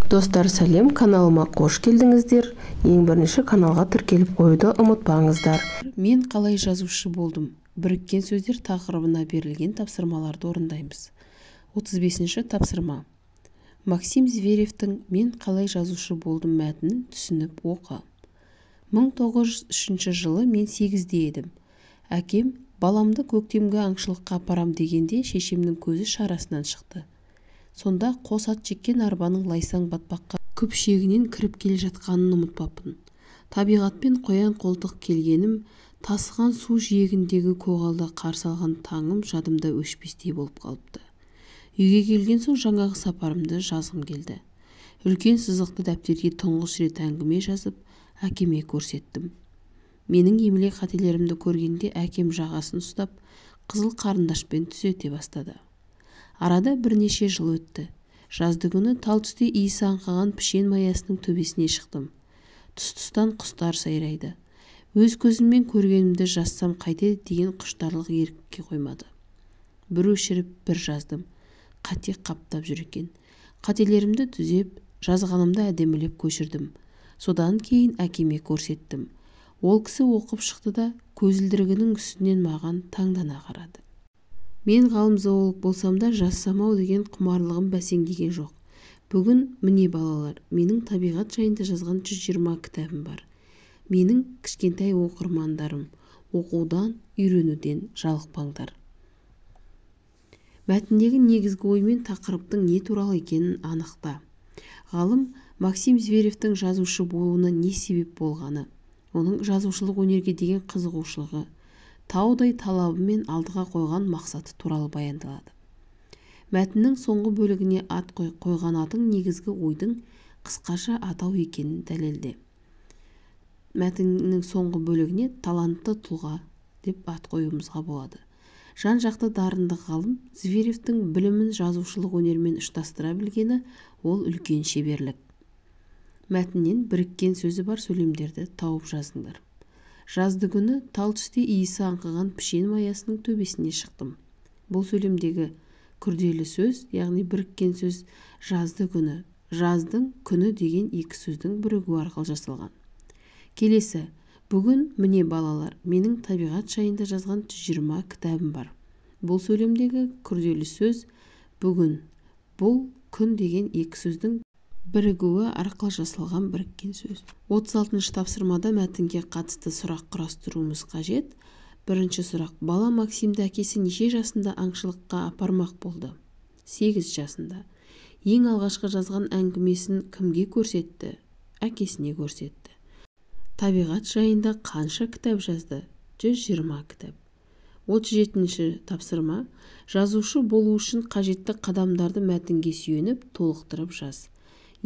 Достар, сәлем, каналыма қош келдіңіздер. Ең бірінші каналға тіркеліп қоюды ұмытпаңыздар. Мен қалай жазушы болдым? Біріккен сөздер тақырыбына берілген тапсырмаларды орындаймыз. 35-ші тапсырма. Максим Зверевтің «Мен қалай жазушы болдым» мәтінін түсініп оқы. 1903 жылы мен 8-де едім. Әкем баламды көктемгі аңшылыққа апарам дегенде шешемнің көзі шарасынан шықты. Сонда қос ат жеккен арбаның лайсаң батпаққа күпшегінен кіріп келе жатқанын ұмытпаппын. Табиғатпен қоян қолтық келгенім, тасыған су жиегіндегі көгалда қарсы алған таңым жадымда өшпестей болып қалыпты. Үйге келген соң жаңағы сапарымды жазғым келді. Үлкен сызықты дәптерге тұңғыш рет әңгіме жазып, әкеме көрсеттім. Менің емле қателерімді көргенде әкем жағасын ұстап, қызыл қарындашпен түзете бастады. Арада бірнеше жыл өтті. Жазды күні тал түсте иісі аңқыған пішен маясының төбесіне шықтым. Тұс-тұстан құстар сайрайды. Өз көзіммен көргенімді жазсам қайтеді деген құштарлық ерікке қоймады. Бір өшіріп, бір жаздым. Қате қаптап жүр екен. Қателерімді түзеп, жазғанымды әдемілеп көшірдім. Содан кейін әкеме көрсеттім. Ол кісі оқып шықты да көзілдірігінің үстінен маған таңдана қарады. Мен ғалым зоолог болсам да жазсам-ау деген құмарлығым бәсеңдеген жоқ. Бүгін міне балалар, менің табиғат жайында жазған 120 кітабым бар. Менің кішкентай оқырмандарым, оқудан, үйренуден жалықпаңдар. Мәтіндегі негізгі ой мен тақырыптың не туралы екенін анықта. Ғалым Максим Зверевтің жазушы болуына не себеп болғаны, оның жазушылық өнерге деген қызығушылығы, таудай талабы мен алдыға қойған мақсаты туралы баяндалады. Мәтіннің соңғы бөлігіне ат қойған атың негізгі ойдың қысқаша атау екенін дәлелде. Мәтіннің соңғы бөлігіне талантты тұлға деп ат қоюымызға болады. Жан-жақты дарынды ғалым Зверевтің білімін жазушылық өнермен ұштастыра білгені ол үлкен шеберлік. Мәтіннен біріккен сөзі бар сөйлемдерді тауып жазыңдар. Жазды күні тал түсте иісі аңқыған пішен маясының төбесіне шықтым. Бұл сөйлемдегі күрделі сөз, яғни біріккен сөз жазды күні, жаздың күні деген екі сөздің бірігуі арқылы жасалған. Келесі, бүгін міне балалар, менің табиғат жайында жазған 120 кітабым бар. Бұл сөйлемдегі күрделі сөз бүгін, бұл күн деген екі сөздің бірігуі арқылы жасалған біріккен сөз. 36-шы тапсырмада мәтінге қатысты сұрақ құрастыруымыз қажет. Бірінші сұрақ. Бала Максимді әкесі неше жасында аңшылыққа апармақ болды? 8 жасында. Ең алғашқы жазған әңгімесін кімге көрсетті? Әкесіне көрсетті. Табиғат жайында қанша кітап жазды? 120 кітап. 37-ші тапсырма. Жазушы болу үшін қажетті қадамдарды мәтінге сүйеніп, толықтырып жаз.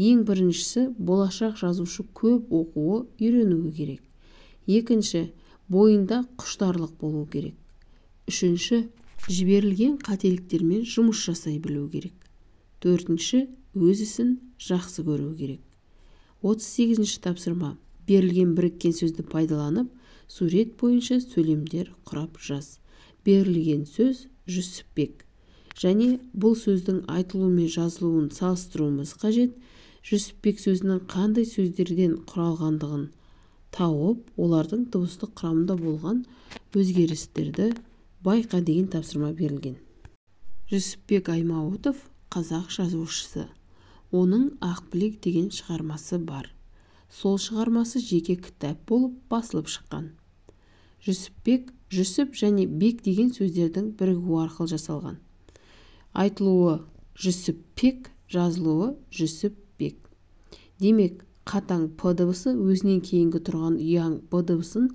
Ең біріншісі, болашақ жазушы көп оқуы, үйренуі керек. Екінші, бойында құштарлық болу керек. Үшінші, жіберілген қателіктермен жұмыс жасай білу керек. Төртінші, өз ісін жақсы көру керек. 38-ші тапсырма. Берілген біріккен сөзді пайдаланып, сурет бойынша сөйлемдер құрап жаз. Берілген сөз Жүсіпбек. Және бұл сөздің айтылуы мен жазылуын салыстыруымыз қажет. Жүсіпбек сөзінің қандай сөздерден құралғандығын тауып, олардың дыбыстық құрамында болған өзгерістерді байқа деген тапсырма берілген. Жүсіпбек Аймауытов қазақ жазушысы. Оның Ақбілек деген шығармасы бар. Сол шығармасы жеке кітап болып басылып шыққан. Жүсіпбек, Жүсіп және Бек деген сөздердің бірігуі арқылы жасалған. Айтылуы Жүсіпбек, жазылуы Жүсіпбек. Демек, қатаң П дыбысы өзінен кейінгі тұрған ұяң Б дыбысын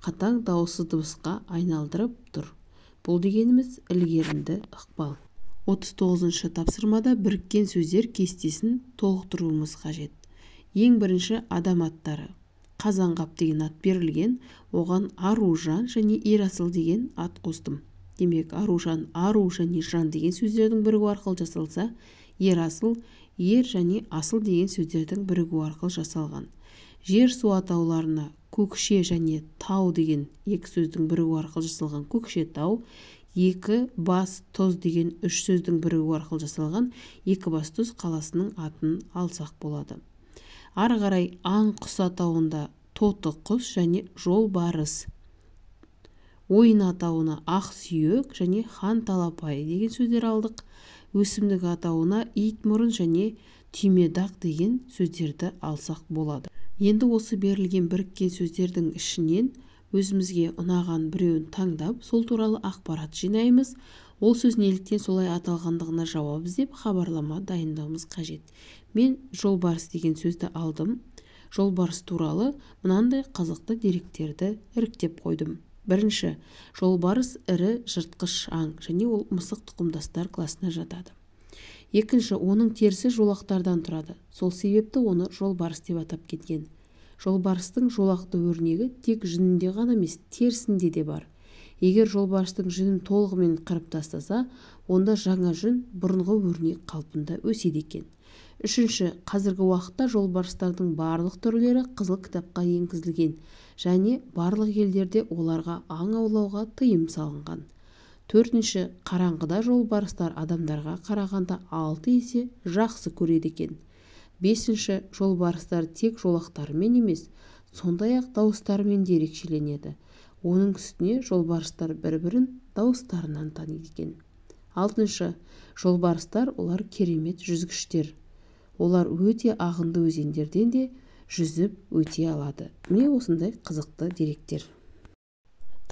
қатаң дауыссыз дыбысқа айналдырып тұр. Бұл дегеніміз ілгерінді ықпал. 39-шы тапсырмада біріккен сөздер кестесін толықтыруымыз қажет. Ең бірінші адам аттары. Қазанғап деген ат берілген, оған Аружан және Ерасыл деген ат қостым. Демек, Аружан, ару және жан деген сөздердің бірігуі арқылы жасалса, Ерасыл, ер және асыл деген сөздердің бірігуі арқылы жасалған. Жер су атауларына көкше және тау деген екі сөздің бірігуі арқылы жасалған көкше тау, екі бас тоз деген үш сөздің бірігуі арқылы жасалған Екібастұз қаласының атын алсақ болады. Ары қарай аң құс атауында тоты құс және жолбарыс, ойын атауына ақсүйек және хан талапай деген сөздер алдық. Өсімдік атауына итмұрын және түймедақ деген сөздерді алсақ болады. Енді осы берілген біріккен сөздердің ішінен өзімізге ұнаған біреуін таңдап, сол туралы ақпарат жинаймыз. Ол сөз неліктен солай аталғандығына жауап іздеп хабарлама дайындауымыз қажет. Мен жолбарыс деген сөзді алдым. Жолбарыс туралы мынандай қызықты деректерді іріктеп қойдым. Бірінші, жолбарыс ірі жыртқыш аң және ол мысық тұқымдастар класына жатады. Екінші, оның терісі жолақтардан тұрады. Сол себепті оны жолбарыс деп атап кеткен. Жолбарыстың жолақты өрнегі тек жүнінде ғана емес, терісінде де бар. Егер жолбарыстың жүнін толығымен қырып тастаса, онда жаңа жүн бұрынғы өрнек қалпында өседі екен. Үшінші, қазіргі уақытта жолбарыстардың барлық түрлері қызыл кітапқа енгізілген және барлық елдерде оларға аң аулауға тыйым салынған. Төртінші, қараңғыда жолбарыстар адамдарға қарағанда 6 есе жақсы көреді екен. Бесінші, жолбарыстар тек жолақтарымен емес, сондай-ақ дауыстарымен де ерекшеленеді. Оның үстіне жолбарыстар бір-бірін дауыстарынан таниды екен. Алтыншы, жолбарыстар олар керемет жүзгіштер. Олар өте ағынды өзендерден де жүзіп өте алады. Міне осындай қызықты деректер.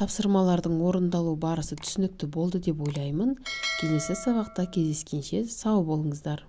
Тапсырмалардың орындалу барысы түсінікті болды деп ойлаймын. Келесі сабақта кездескенше сау болыңыздар.